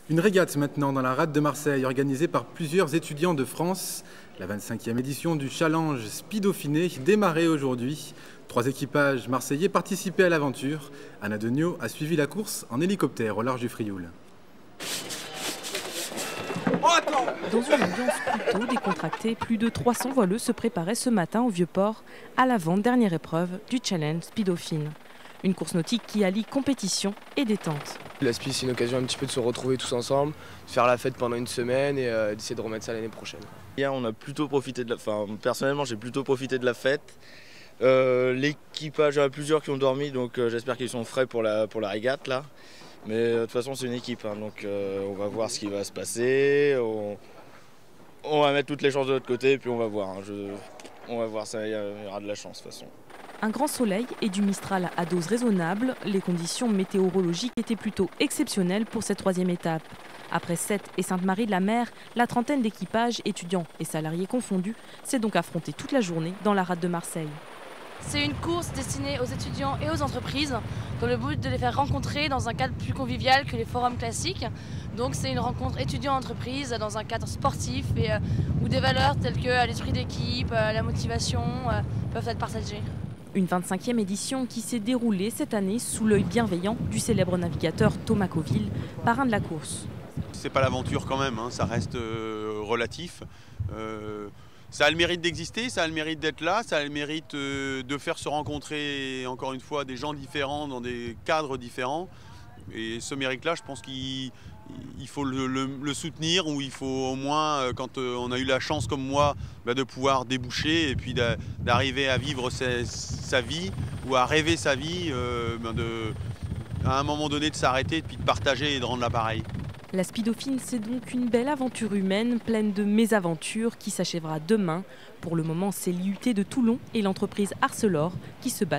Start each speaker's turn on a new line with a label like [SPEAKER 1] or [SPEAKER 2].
[SPEAKER 1] Une régate maintenant dans la rade de Marseille, organisée par plusieurs étudiants de France. La 25e édition du Challenge Speed Dauphiné démarrait aujourd'hui. 3 équipages marseillais participaient à l'aventure. Anna Degnaud a suivi la course en hélicoptère au large du Frioul.
[SPEAKER 2] Dans une ambiance plutôt décontractée, plus de 300 voileux se préparaient ce matin au Vieux-Port à l'avant-dernière épreuve du Challenge Speed Dauphine. Une course nautique qui allie compétition et détente.
[SPEAKER 3] La Speed, c'est une occasion un petit peu de se retrouver tous ensemble, de faire la fête pendant une semaine et d'essayer de remettre ça l'année prochaine.
[SPEAKER 4] Hier, on a plutôt profité de la... personnellement, j'ai plutôt profité de la fête. L'équipage, il y en a plusieurs qui ont dormi, donc j'espère qu'ils sont frais pour la régate là. Mais de toute façon, c'est une équipe, hein, donc on va voir ce qui va se passer. On va mettre toutes les chances de notre côté et puis on va voir. Hein, on va voir, ça, il y aura de la chance de toute façon.
[SPEAKER 2] Un grand soleil et du Mistral à dose raisonnable, les conditions météorologiques étaient plutôt exceptionnelles pour cette 3e étape. Après Sète et Sainte-Marie-de-la-Mer, la trentaine d'équipages, étudiants et salariés confondus, s'est donc affrontée toute la journée dans la rade de Marseille.
[SPEAKER 5] C'est une course destinée aux étudiants et aux entreprises, dans le but de les faire rencontrer dans un cadre plus convivial que les forums classiques. Donc c'est une rencontre étudiant-entreprise dans un cadre sportif et où des valeurs telles que l'esprit d'équipe, la motivation peuvent être partagées.
[SPEAKER 2] Une 25e édition qui s'est déroulée cette année sous l'œil bienveillant du célèbre navigateur Thomas Coville, parrain de la course.
[SPEAKER 6] C'est pas l'aventure quand même, hein, ça reste relatif. Ça a le mérite d'exister, ça a le mérite d'être là, ça a le mérite de faire se rencontrer encore une fois des gens différents dans des cadres différents. Et ce mérite-là, je pense qu'il faut le soutenir, ou il faut au moins, quand on a eu la chance comme moi de pouvoir déboucher et puis d'arriver à vivre sa vie ou à rêver sa vie, à un moment donné de s'arrêter, puis de partager et de rendre l'appareil.
[SPEAKER 2] La Speed Dauphine, c'est donc une belle aventure humaine pleine de mésaventures qui s'achèvera demain. Pour le moment, c'est l'IUT de Toulon et l'entreprise Arcelor qui se battent.